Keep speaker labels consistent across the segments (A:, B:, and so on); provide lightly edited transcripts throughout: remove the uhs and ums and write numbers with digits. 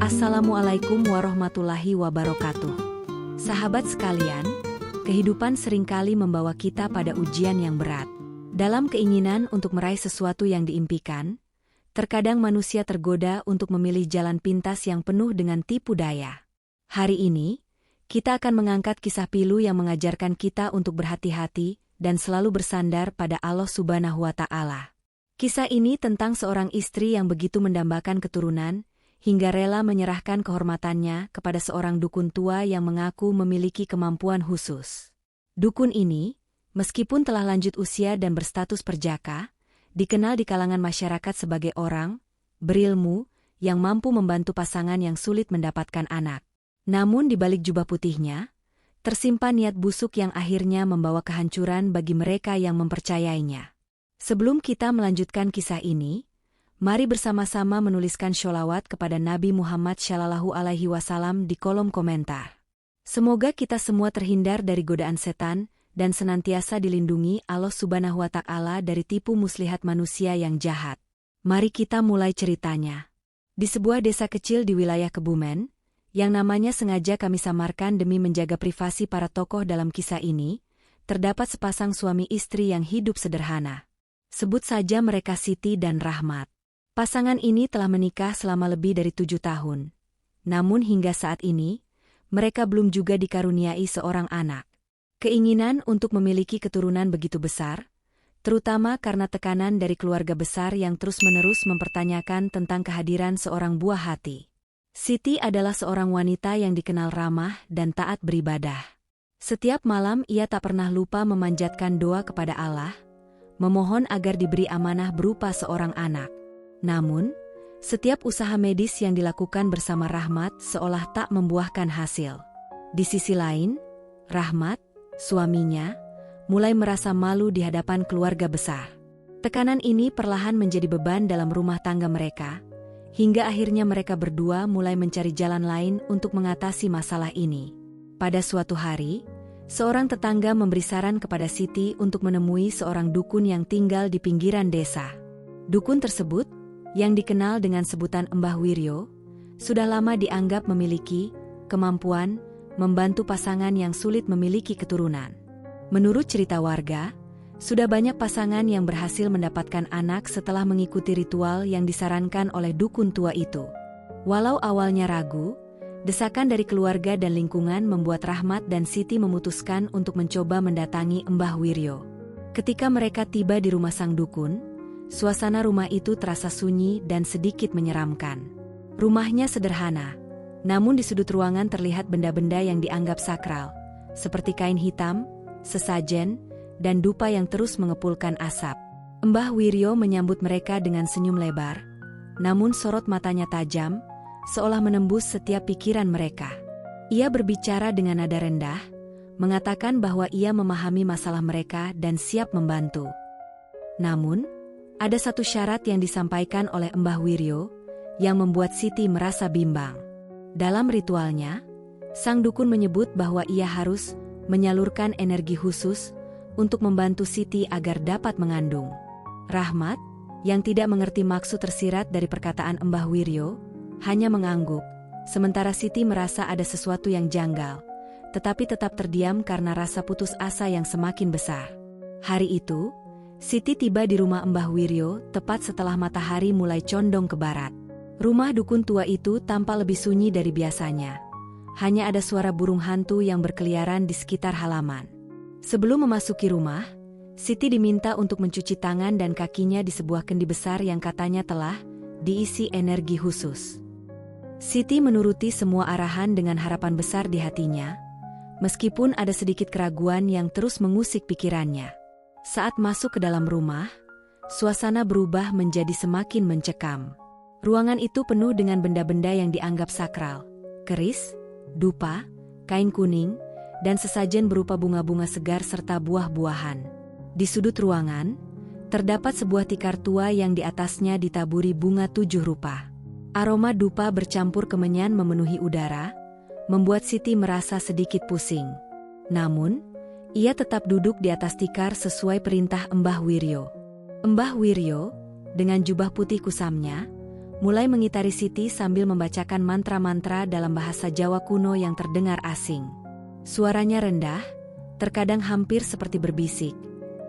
A: Assalamualaikum warahmatullahi wabarakatuh. Sahabat sekalian, kehidupan seringkali membawa kita pada ujian yang berat. Dalam keinginan untuk meraih sesuatu yang diimpikan, terkadang manusia tergoda untuk memilih jalan pintas yang penuh dengan tipu daya. Hari ini, kita akan mengangkat kisah pilu yang mengajarkan kita untuk berhati-hati dan selalu bersandar pada Allah Subhanahu wa Ta'ala. Kisah ini tentang seorang istri yang begitu mendambakan keturunan, hingga rela menyerahkan kehormatannya kepada seorang dukun tua yang mengaku memiliki kemampuan khusus. Dukun ini, meskipun telah lanjut usia dan berstatus perjaka, dikenal di kalangan masyarakat sebagai orang berilmu yang mampu membantu pasangan yang sulit mendapatkan anak. Namun di balik jubah putihnya, tersimpan niat busuk yang akhirnya membawa kehancuran bagi mereka yang mempercayainya. Sebelum kita melanjutkan kisah ini, mari bersama-sama menuliskan sholawat kepada Nabi Muhammad SAW di kolom komentar. Semoga kita semua terhindar dari godaan setan dan senantiasa dilindungi Allah Subhanahu wa Ta'ala dari tipu muslihat manusia yang jahat. Mari kita mulai ceritanya. Di sebuah desa kecil di wilayah Kebumen, yang namanya sengaja kami samarkan demi menjaga privasi para tokoh dalam kisah ini, terdapat sepasang suami istri yang hidup sederhana. Sebut saja mereka Siti dan Rahmat. Pasangan ini telah menikah selama lebih dari 7 tahun. Namun hingga saat ini, mereka belum juga dikaruniai seorang anak. Keinginan untuk memiliki keturunan begitu besar, terutama karena tekanan dari keluarga besar yang terus-menerus mempertanyakan tentang kehadiran seorang buah hati. Siti adalah seorang wanita yang dikenal ramah dan taat beribadah. Setiap malam ia tak pernah lupa memanjatkan doa kepada Allah, memohon agar diberi amanah berupa seorang anak. Namun, setiap usaha medis yang dilakukan bersama Rahmat seolah tak membuahkan hasil. Di sisi lain, Rahmat, suaminya, mulai merasa malu di hadapan keluarga besar. Tekanan ini perlahan menjadi beban dalam rumah tangga mereka, hingga akhirnya mereka berdua mulai mencari jalan lain untuk mengatasi masalah ini. Pada suatu hari, seorang tetangga memberi saran kepada Siti untuk menemui seorang dukun yang tinggal di pinggiran desa. Dukun tersebut, yang dikenal dengan sebutan Mbah Wiryo, sudah lama dianggap memiliki kemampuan membantu pasangan yang sulit memiliki keturunan. Menurut cerita warga, sudah banyak pasangan yang berhasil mendapatkan anak setelah mengikuti ritual yang disarankan oleh dukun tua itu. Walau awalnya ragu, desakan dari keluarga dan lingkungan membuat Rahmat dan Siti memutuskan untuk mencoba mendatangi Mbah Wiryo. Ketika mereka tiba di rumah sang dukun, suasana rumah itu terasa sunyi dan sedikit menyeramkan. Rumahnya sederhana, namun di sudut ruangan terlihat benda-benda yang dianggap sakral, seperti kain hitam, sesajen, dan dupa yang terus mengepulkan asap. Mbah Wiryo menyambut mereka dengan senyum lebar, namun sorot matanya tajam, seolah menembus setiap pikiran mereka. Ia berbicara dengan nada rendah, mengatakan bahwa ia memahami masalah mereka dan siap membantu. Namun, ada satu syarat yang disampaikan oleh Mbah Wiryo, yang membuat Siti merasa bimbang. Dalam ritualnya, sang dukun menyebut bahwa ia harus menyalurkan energi khusus untuk membantu Siti agar dapat mengandung. Rahmat, yang tidak mengerti maksud tersirat dari perkataan Mbah Wiryo, hanya mengangguk, sementara Siti merasa ada sesuatu yang janggal, tetapi tetap terdiam karena rasa putus asa yang semakin besar. Hari itu, Siti tiba di rumah Mbah Wiryo tepat setelah matahari mulai condong ke barat. Rumah dukun tua itu tampak lebih sunyi dari biasanya. Hanya ada suara burung hantu yang berkeliaran di sekitar halaman. Sebelum memasuki rumah, Siti diminta untuk mencuci tangan dan kakinya di sebuah kendi besar yang katanya telah diisi energi khusus. Siti menuruti semua arahan dengan harapan besar di hatinya, meskipun ada sedikit keraguan yang terus mengusik pikirannya. Saat masuk ke dalam rumah, suasana berubah menjadi semakin mencekam. Ruangan itu penuh dengan benda-benda yang dianggap sakral, keris, dupa, kain kuning, dan sesajen berupa bunga-bunga segar serta buah-buahan. Di sudut ruangan, terdapat sebuah tikar tua yang di atasnya ditaburi bunga 7 rupa. Aroma dupa bercampur kemenyan memenuhi udara, membuat Siti merasa sedikit pusing. Namun, ia tetap duduk di atas tikar sesuai perintah Mbah Wiryo. Mbah Wiryo, dengan jubah putih kusamnya, mulai mengitari Siti sambil membacakan mantra-mantra dalam bahasa Jawa kuno yang terdengar asing. Suaranya rendah, terkadang hampir seperti berbisik,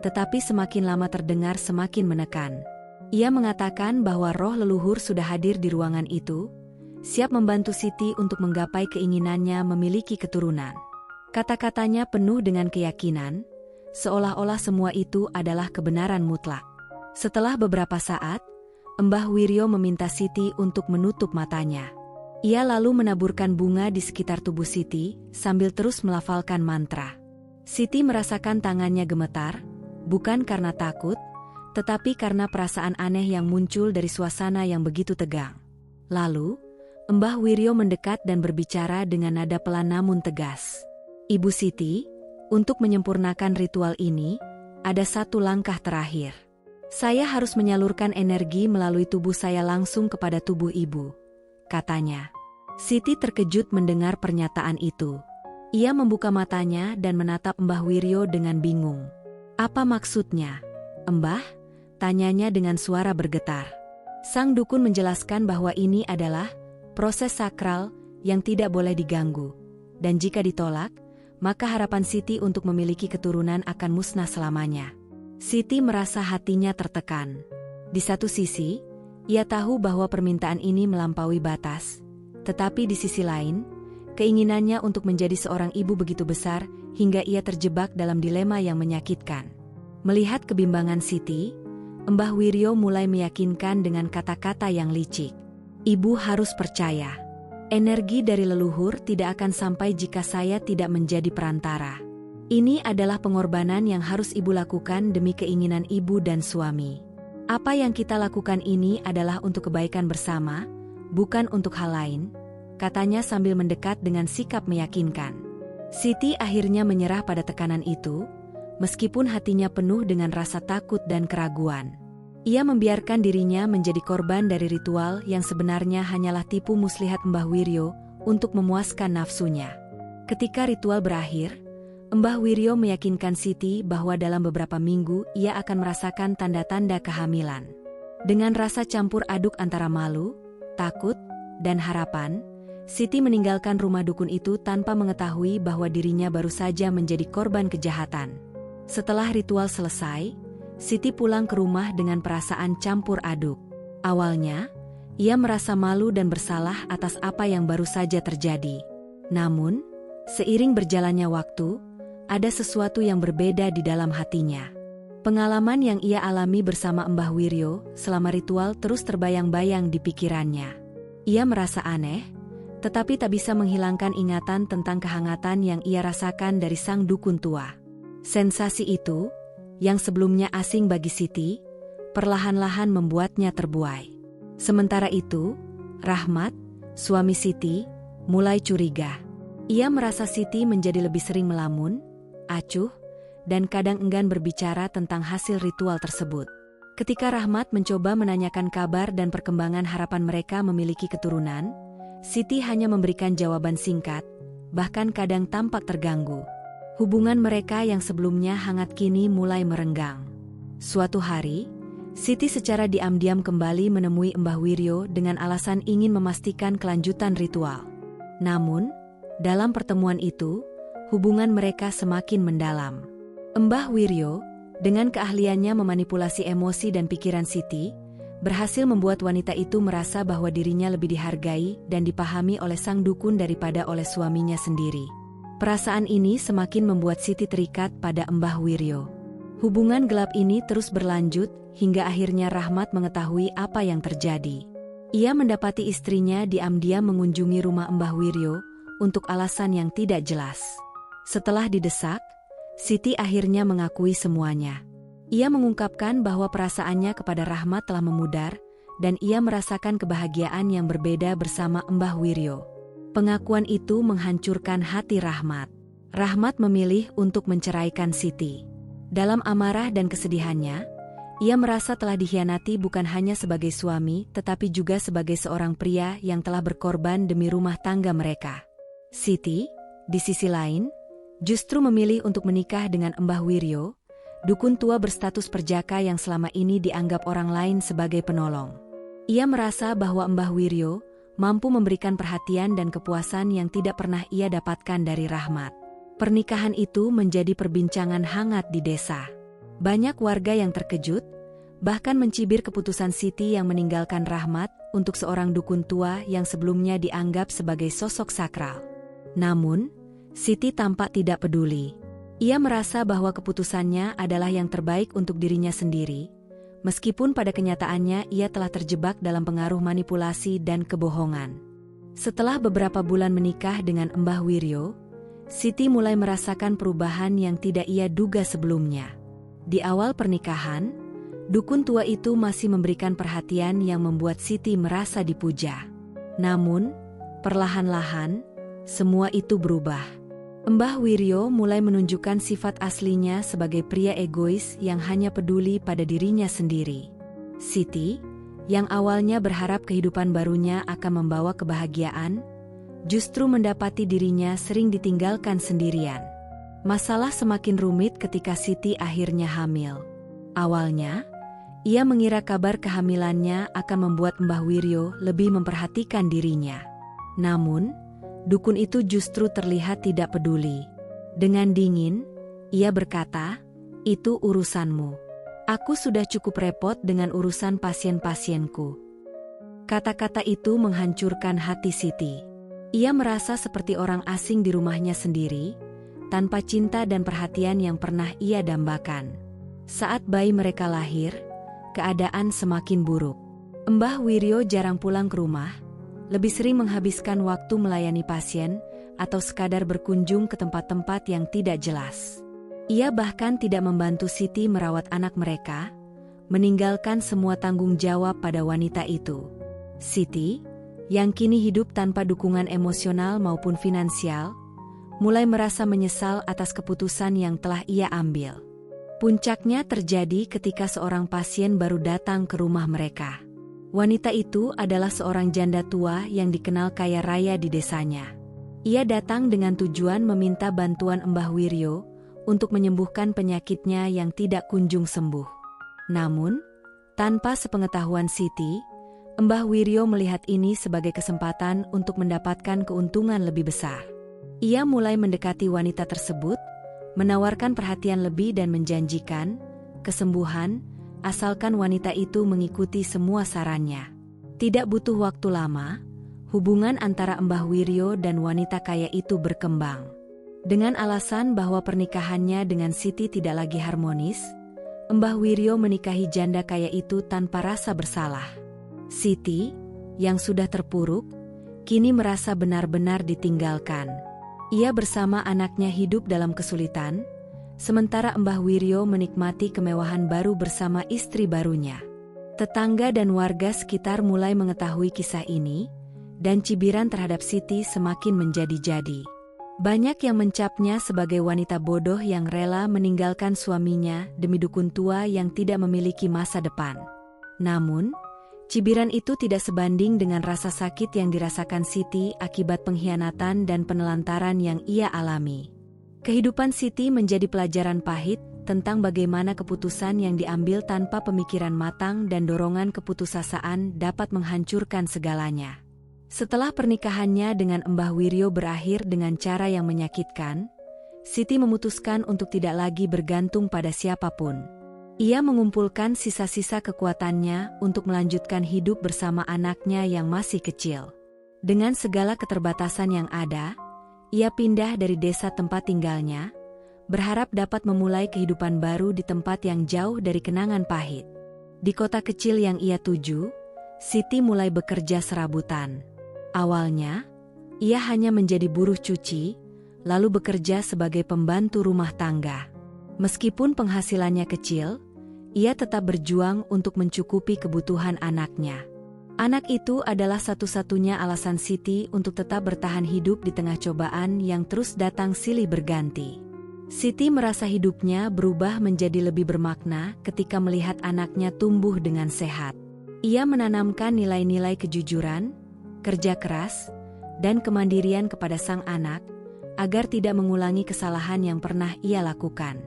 A: tetapi semakin lama terdengar semakin menekan. Ia mengatakan bahwa roh leluhur sudah hadir di ruangan itu, siap membantu Siti untuk menggapai keinginannya memiliki keturunan. Kata-katanya penuh dengan keyakinan, seolah-olah semua itu adalah kebenaran mutlak. Setelah beberapa saat, Mbah Wiryo meminta Siti untuk menutup matanya. Ia lalu menaburkan bunga di sekitar tubuh Siti, sambil terus melafalkan mantra. Siti merasakan tangannya gemetar, bukan karena takut, tetapi karena perasaan aneh yang muncul dari suasana yang begitu tegang. Lalu, Mbah Wiryo mendekat dan berbicara dengan nada pelan namun tegas. Ibu Siti, untuk menyempurnakan ritual ini, ada satu langkah terakhir. Saya harus menyalurkan energi melalui tubuh saya langsung kepada tubuh ibu, katanya. Siti terkejut mendengar pernyataan itu. Ia membuka matanya dan menatap Mbah Wiryo dengan bingung. Apa maksudnya, Mbah? Tanyanya dengan suara bergetar. Sang dukun menjelaskan bahwa ini adalah proses sakral yang tidak boleh diganggu, dan jika ditolak, maka harapan Siti untuk memiliki keturunan akan musnah selamanya. Siti merasa hatinya tertekan. Di satu sisi, ia tahu bahwa permintaan ini melampaui batas, tetapi di sisi lain, keinginannya untuk menjadi seorang ibu begitu besar hingga ia terjebak dalam dilema yang menyakitkan. Melihat kebimbangan Siti, Mbah Wiryo mulai meyakinkan dengan kata-kata yang licik. Ibu harus percaya. Energi dari leluhur tidak akan sampai jika saya tidak menjadi perantara. Ini adalah pengorbanan yang harus ibu lakukan demi keinginan ibu dan suami. Apa yang kita lakukan ini adalah untuk kebaikan bersama, bukan untuk hal lain, katanya sambil mendekat dengan sikap meyakinkan. Siti akhirnya menyerah pada tekanan itu, meskipun hatinya penuh dengan rasa takut dan keraguan. Ia membiarkan dirinya menjadi korban dari ritual yang sebenarnya hanyalah tipu muslihat Mbah Wiryo untuk memuaskan nafsunya. Ketika ritual berakhir, Mbah Wiryo meyakinkan Siti bahwa dalam beberapa minggu ia akan merasakan tanda-tanda kehamilan. Dengan rasa campur aduk antara malu, takut, dan harapan, Siti meninggalkan rumah dukun itu tanpa mengetahui bahwa dirinya baru saja menjadi korban kejahatan. Setelah ritual selesai, Siti pulang ke rumah dengan perasaan campur aduk. Awalnya, ia merasa malu dan bersalah atas apa yang baru saja terjadi. Namun, seiring berjalannya waktu, ada sesuatu yang berbeda di dalam hatinya. Pengalaman yang ia alami bersama Mbah Wiryo selama ritual terus terbayang-bayang di pikirannya. Ia merasa aneh, tetapi tak bisa menghilangkan ingatan tentang kehangatan yang ia rasakan dari sang dukun tua. Sensasi itu, yang sebelumnya asing bagi Siti, perlahan-lahan membuatnya terbuai. Sementara itu, Rahmat, suami Siti, mulai curiga. Ia merasa Siti menjadi lebih sering melamun, acuh, dan kadang enggan berbicara tentang hasil ritual tersebut. Ketika Rahmat mencoba menanyakan kabar dan perkembangan harapan mereka memiliki keturunan, Siti hanya memberikan jawaban singkat, bahkan kadang tampak terganggu. Hubungan mereka yang sebelumnya hangat kini mulai merenggang. Suatu hari, Siti secara diam-diam kembali menemui Mbah Wiryo dengan alasan ingin memastikan kelanjutan ritual. Namun, dalam pertemuan itu, hubungan mereka semakin mendalam. Mbah Wiryo, dengan keahliannya memanipulasi emosi dan pikiran Siti, berhasil membuat wanita itu merasa bahwa dirinya lebih dihargai dan dipahami oleh sang dukun daripada oleh suaminya sendiri. Perasaan ini semakin membuat Siti terikat pada Mbah Wiryo. Hubungan gelap ini terus berlanjut hingga akhirnya Rahmat mengetahui apa yang terjadi. Ia mendapati istrinya diam-diam mengunjungi rumah Mbah Wiryo untuk alasan yang tidak jelas. Setelah didesak, Siti akhirnya mengakui semuanya. Ia mengungkapkan bahwa perasaannya kepada Rahmat telah memudar, dan ia merasakan kebahagiaan yang berbeda bersama Mbah Wiryo. Pengakuan itu menghancurkan hati Rahmat. Rahmat memilih untuk menceraikan Siti. Dalam amarah dan kesedihannya, ia merasa telah dikhianati bukan hanya sebagai suami, tetapi juga sebagai seorang pria yang telah berkorban demi rumah tangga mereka. Siti, di sisi lain, justru memilih untuk menikah dengan Mbah Wiryo, dukun tua berstatus perjaka yang selama ini dianggap orang lain sebagai penolong. Ia merasa bahwa Mbah Wiryo mampu memberikan perhatian dan kepuasan yang tidak pernah ia dapatkan dari Rahmat. Pernikahan itu menjadi perbincangan hangat di desa. Banyak warga yang terkejut, bahkan mencibir keputusan Siti yang meninggalkan Rahmat untuk seorang dukun tua yang sebelumnya dianggap sebagai sosok sakral. Namun, Siti tampak tidak peduli. Ia merasa bahwa keputusannya adalah yang terbaik untuk dirinya sendiri, meskipun pada kenyataannya ia telah terjebak dalam pengaruh manipulasi dan kebohongan. Setelah beberapa bulan menikah dengan Mbah Wiryo, Siti mulai merasakan perubahan yang tidak ia duga sebelumnya. Di awal pernikahan, dukun tua itu masih memberikan perhatian yang membuat Siti merasa dipuja. Namun, perlahan-lahan, semua itu berubah. Mbah Wiryo mulai menunjukkan sifat aslinya sebagai pria egois yang hanya peduli pada dirinya sendiri. Siti, yang awalnya berharap kehidupan barunya akan membawa kebahagiaan, justru mendapati dirinya sering ditinggalkan sendirian. Masalah semakin rumit ketika Siti akhirnya hamil. Awalnya, ia mengira kabar kehamilannya akan membuat Mbah Wiryo lebih memperhatikan dirinya. Namun, dukun itu justru terlihat tidak peduli. Dengan dingin, ia berkata, "Itu urusanmu. Aku sudah cukup repot dengan urusan pasien-pasienku." Kata-kata itu menghancurkan hati Siti. Ia merasa seperti orang asing di rumahnya sendiri, tanpa cinta dan perhatian yang pernah ia dambakan. Saat bayi mereka lahir, keadaan semakin buruk. Mbah Wiryo jarang pulang ke rumah, lebih sering menghabiskan waktu melayani pasien atau sekadar berkunjung ke tempat-tempat yang tidak jelas. Ia bahkan tidak membantu Siti merawat anak mereka, meninggalkan semua tanggung jawab pada wanita itu. Siti, yang kini hidup tanpa dukungan emosional maupun finansial, mulai merasa menyesal atas keputusan yang telah ia ambil. Puncaknya terjadi ketika seorang pasien baru datang ke rumah mereka. Wanita itu adalah seorang janda tua yang dikenal kaya raya di desanya. Ia datang dengan tujuan meminta bantuan Mbah Wiryo untuk menyembuhkan penyakitnya yang tidak kunjung sembuh. Namun, tanpa sepengetahuan Siti, Mbah Wiryo melihat ini sebagai kesempatan untuk mendapatkan keuntungan lebih besar. Ia mulai mendekati wanita tersebut, menawarkan perhatian lebih dan menjanjikan kesembuhan, asalkan wanita itu mengikuti semua sarannya. Tidak butuh waktu lama, hubungan antara Mbah Wiryo dan wanita kaya itu berkembang. Dengan alasan bahwa pernikahannya dengan Siti tidak lagi harmonis, Mbah Wiryo menikahi janda kaya itu tanpa rasa bersalah. Siti, yang sudah terpuruk, kini merasa benar-benar ditinggalkan. Ia bersama anaknya hidup dalam kesulitan, sementara Mbah Wiryo menikmati kemewahan baru bersama istri barunya. Tetangga dan warga sekitar mulai mengetahui kisah ini, dan cibiran terhadap Siti semakin menjadi-jadi. Banyak yang mencapnya sebagai wanita bodoh yang rela meninggalkan suaminya demi dukun tua yang tidak memiliki masa depan. Namun, cibiran itu tidak sebanding dengan rasa sakit yang dirasakan Siti akibat pengkhianatan dan penelantaran yang ia alami. Kehidupan Siti menjadi pelajaran pahit tentang bagaimana keputusan yang diambil tanpa pemikiran matang dan dorongan keputusasaan dapat menghancurkan segalanya. Setelah pernikahannya dengan Mbah Wiryo berakhir dengan cara yang menyakitkan, Siti memutuskan untuk tidak lagi bergantung pada siapapun. Ia mengumpulkan sisa-sisa kekuatannya untuk melanjutkan hidup bersama anaknya yang masih kecil. Dengan segala keterbatasan yang ada, ia pindah dari desa tempat tinggalnya, berharap dapat memulai kehidupan baru di tempat yang jauh dari kenangan pahit. Di kota kecil yang ia tuju, Siti mulai bekerja serabutan. Awalnya, ia hanya menjadi buruh cuci, lalu bekerja sebagai pembantu rumah tangga. Meskipun penghasilannya kecil, ia tetap berjuang untuk mencukupi kebutuhan anaknya. Anak itu adalah satu-satunya alasan Siti untuk tetap bertahan hidup di tengah cobaan yang terus datang silih berganti. Siti merasa hidupnya berubah menjadi lebih bermakna ketika melihat anaknya tumbuh dengan sehat. Ia menanamkan nilai-nilai kejujuran, kerja keras, dan kemandirian kepada sang anak, agar tidak mengulangi kesalahan yang pernah ia lakukan.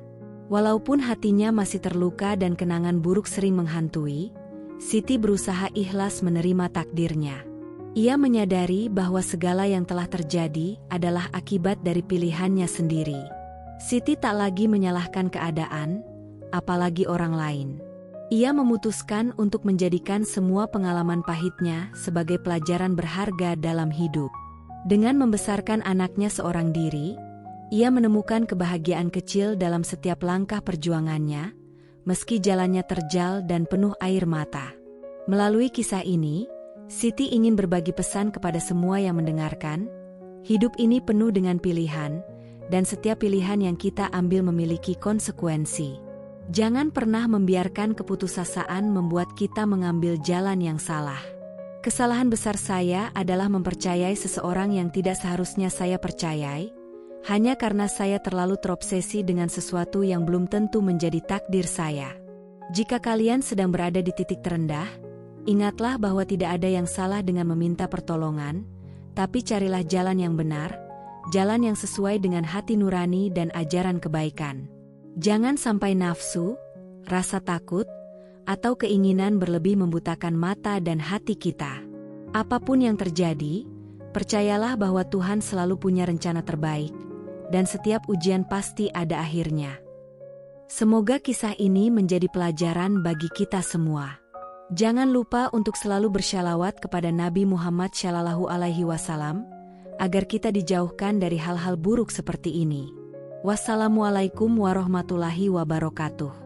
A: Walaupun hatinya masih terluka dan kenangan buruk sering menghantui, Siti berusaha ikhlas menerima takdirnya. Ia menyadari bahwa segala yang telah terjadi adalah akibat dari pilihannya sendiri. Siti tak lagi menyalahkan keadaan, apalagi orang lain. Ia memutuskan untuk menjadikan semua pengalaman pahitnya sebagai pelajaran berharga dalam hidup. Dengan membesarkan anaknya seorang diri, ia menemukan kebahagiaan kecil dalam setiap langkah perjuangannya, meski jalannya terjal dan penuh air mata. Melalui kisah ini, Siti ingin berbagi pesan kepada semua yang mendengarkan, hidup ini penuh dengan pilihan, dan setiap pilihan yang kita ambil memiliki konsekuensi. Jangan pernah membiarkan keputusasaan membuat kita mengambil jalan yang salah. Kesalahan besar saya adalah mempercayai seseorang yang tidak seharusnya saya percayai, hanya karena saya terlalu terobsesi dengan sesuatu yang belum tentu menjadi takdir saya. Jika kalian sedang berada di titik terendah, ingatlah bahwa tidak ada yang salah dengan meminta pertolongan, tapi carilah jalan yang benar, jalan yang sesuai dengan hati nurani dan ajaran kebaikan. Jangan sampai nafsu, rasa takut, atau keinginan berlebih membutakan mata dan hati kita. Apapun yang terjadi, percayalah bahwa Tuhan selalu punya rencana terbaik, dan setiap ujian pasti ada akhirnya. Semoga kisah ini menjadi pelajaran bagi kita semua. Jangan lupa untuk selalu bersyalawat kepada Nabi Muhammad SAW, agar kita dijauhkan dari hal-hal buruk seperti ini. Wassalamualaikum warahmatullahi wabarakatuh.